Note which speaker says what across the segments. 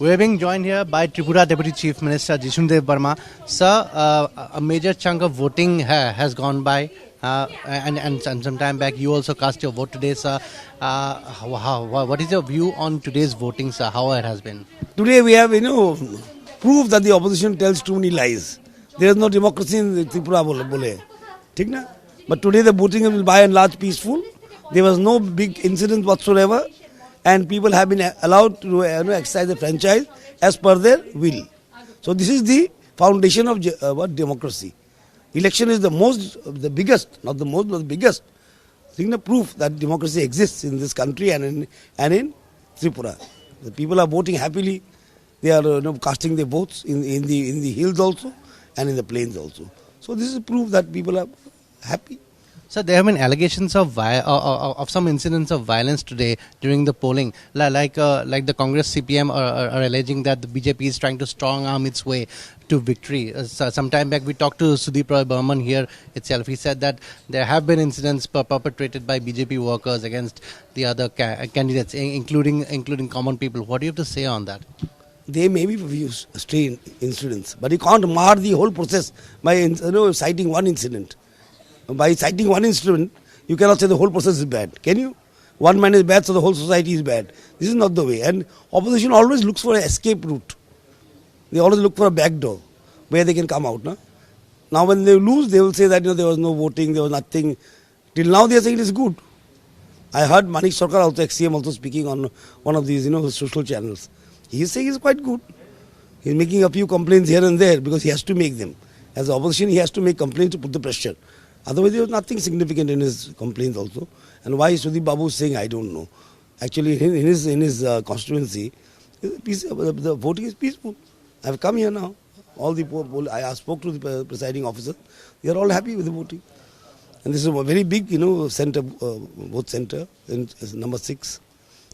Speaker 1: We are being joined here by Tripura Deputy Chief Minister Jishnu Varma. Sir, a major chunk of voting has gone by, and some time back you also cast your vote today, sir. What is your view on today's voting, sir? How it has been?
Speaker 2: Today we have, proof that the opposition tells too many lies. There is no democracy in Tripura, bole. ठीक ना? But today the voting is by and large peaceful. There was no big incident whatsoever. And people have been allowed to exercise the franchise as per their will. So this is the foundation of democracy. Election is the biggest, not the most, but the biggest proof that democracy exists in this country and in Tripura. The people are voting happily. They are casting their votes in the hills also and in the plains also. So this is proof that people are happy.
Speaker 1: So there have been allegations of some incidents of violence today during the polling, like the Congress CPM are alleging that the BJP is trying to strong arm its way to victory. Some time back we talked to 𝗓𝗎𝗪𝗓 here itself. He said that there have been incidents perpetrated by BJP workers against the other candidates, including common people. What do you have to say on that?
Speaker 2: They may be stray incidents, but you can't mar the whole process by citing one incident. By citing one incident, you cannot say the whole process is bad. Can you? One man is bad, so the whole society is bad. This is not the way. And opposition always looks for an escape route. They always look for a back door where they can come out. No? Now when they lose, they will say that there was no voting, there was nothing. Till now they are saying it is good. I heard Manik Sarkar, also ex-CM, also speaking on one of these social channels. He is saying it's quite good. He is making a few complaints here and there because he has to make them. As the opposition, he has to make complaints to put the pressure. Otherwise, there was nothing significant in his complaints also. And why Sudeep Babu is saying, I don't know. Actually, in his constituency, the voting is peaceful. I have come here now. I spoke to the presiding officer. They are all happy with the voting. And this is a very big, center, vote center, in number 6.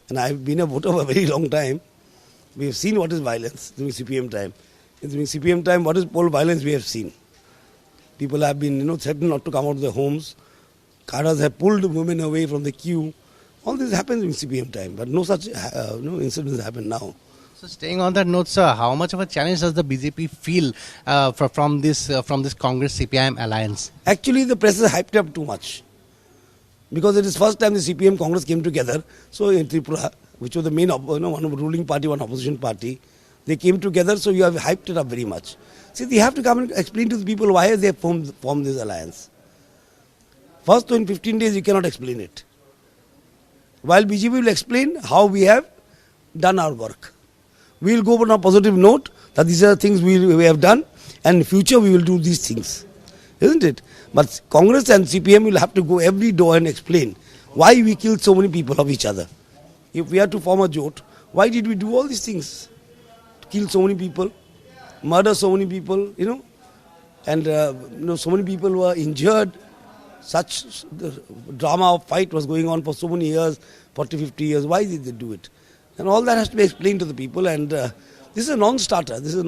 Speaker 2: And I have been a voter for a very long time. We have seen what is violence during CPM time. During CPM time, what is poll violence we have seen. People have been, threatened not to come out of their homes. Cadres have pulled women away from the queue. All this happens in CPM time, but no such incidents happen now.
Speaker 1: So staying on that note, sir, how much of a challenge does the BJP feel from this Congress CPIM alliance?
Speaker 2: Actually, the press has hyped up too much. Because it is first time the CPM Congress came together. So in Tripura, which was the main one ruling party, one opposition party, they came together, so you have hyped it up very much. See, they have to come and explain to the people why they formed this alliance. First, in 15 days, you cannot explain it. While BJP will explain how we have done our work. We will go on a positive note that these are the things we have done, and in future we will do these things. Isn't it? But Congress and CPM will have to go every door and explain why we killed so many people of each other. If we had to form a jot, why did we do all these things? Kill so many people, murder so many people, and so many people were injured. Such drama of fight was going on for so many years, 40, 50 years. Why did they do it? And all that has to be explained to the people. And this is a non-starter. It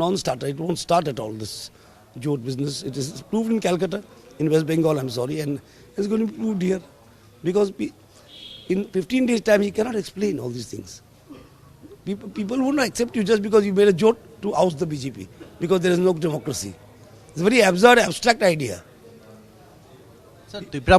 Speaker 2: won't start at all, this jot business. It is proved in Calcutta, in West Bengal, I'm sorry, and it's going to be proved here. Because in 15 days' time, you cannot explain all these things. People will not accept you just because you made a jot to oust the BJP, because there is no democracy. It's a very absurd, abstract idea.
Speaker 1: So 𝗓𝗎𝗪𝗓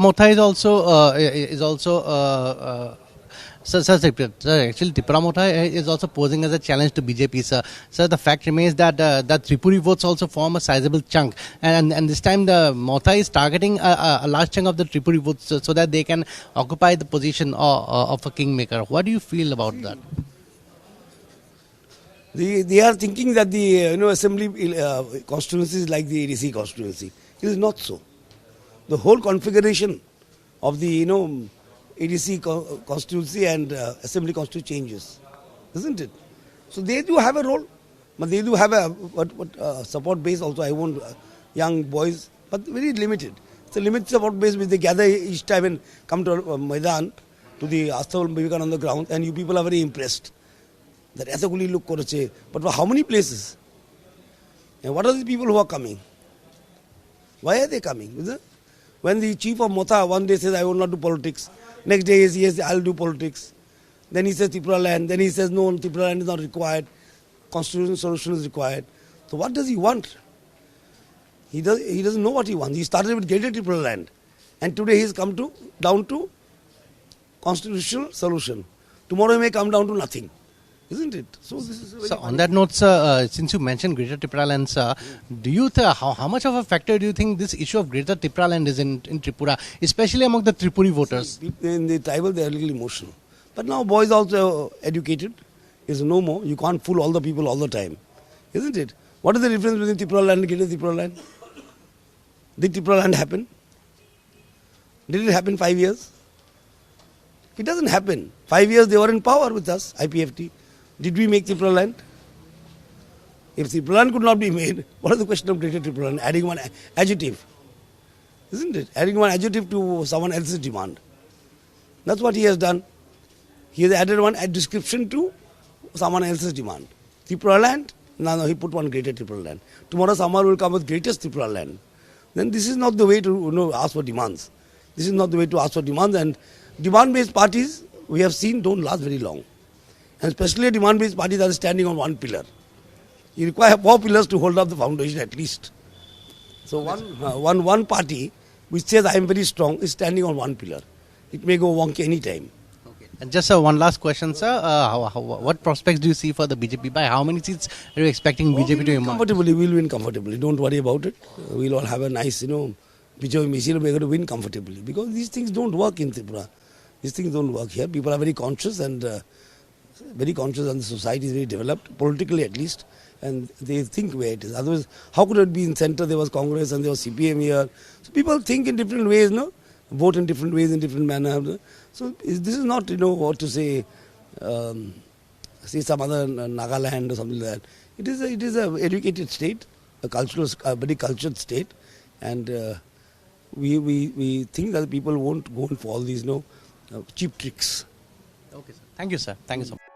Speaker 1: actually 𝗓𝗎𝗪𝗓 is also posing as a challenge to BJP, sir. Sir, the fact remains that Tripuri votes also form a sizable chunk, and this time the 𝗓𝗎𝗪𝗓 is targeting a large chunk of the Tripuri votes so that they can occupy the position of a kingmaker. What do you feel about that?
Speaker 2: They are thinking that the assembly constituency is like the ADC constituency. It is not so. The whole configuration of the ADC constituency and assembly constituency changes, isn't it? So they do have a role, but they do have a support base also. I want young boys, but very limited. It's a limited support base which they gather each time and come to Maidan, to the Asthaval Vivekan on the ground, and you people are very impressed. That ethically look koreche, but for how many places? And what are the people who are coming? Why are they coming? When the chief of 𝗓𝗎𝗪𝗓 one day says, I will not do politics. Next day he says, I'll do politics. Then he says Tripura land. Then he says, no, Tripura land is not required. constitutional solution is required. So what does he want? He doesn't know what he wants. He started with Greater Tripura land, and today he's come down to constitutional solution. Tomorrow he may come down to nothing, isn't it? So this is
Speaker 1: so on that note, sir, since you mentioned Greater Tripura land, sir, do you how much of a factor do you think this issue of Greater Tripura land is in Tripura, especially among the Tripuri voters?
Speaker 2: In the tribal, they are a little emotional. But now boys also educated. Is no more. You can't fool all the people all the time, isn't it? What is the difference between Tripura land and Greater Tripura land? Did Tripura land happen? Did it happen 5 years? It doesn't happen. 5 years they were in power with us, IPFT. Did we make Tripura land? If Tripura land could not be made, what is the question of Greater Tripura land? Adding one adjective, isn't it? Adding one adjective to someone else's demand. That's what he has done. He has added one description to someone else's demand. Tripura land, no, he put one Greater Tripura land. Tomorrow someone will come with greatest Tripura land. Then this is not the way to ask for demands. This is not the way to ask for demands, and demand-based parties, we have seen, don't last very long. And especially demand-based parties are standing on one pillar. You require 4 pillars to hold up the foundation at least. So one party which says I am very strong is standing on one pillar. It may go wonky any time.
Speaker 1: And just one last question, sir. What prospects do you see for the BJP? By how many seats are you expecting BJP to emerge?
Speaker 2: Comfortably, we'll win comfortably. Don't worry about it. We'll all have a nice, BJP we're going to win comfortably. Because these things don't work in Tripura. These things don't work here. People are very conscious and the society is very developed, politically at least. And they think where it is. Otherwise, how could it be in center? There was Congress and there was CPM here. So people think in different ways, vote in different ways, in different manner. So this is not, what to say, say some other Nagaland or something like that. It is a educated state, a very cultured state, and we think that people won't go in for all these cheap tricks.
Speaker 1: Okay, sir. Thank you, sir. Thank you so much.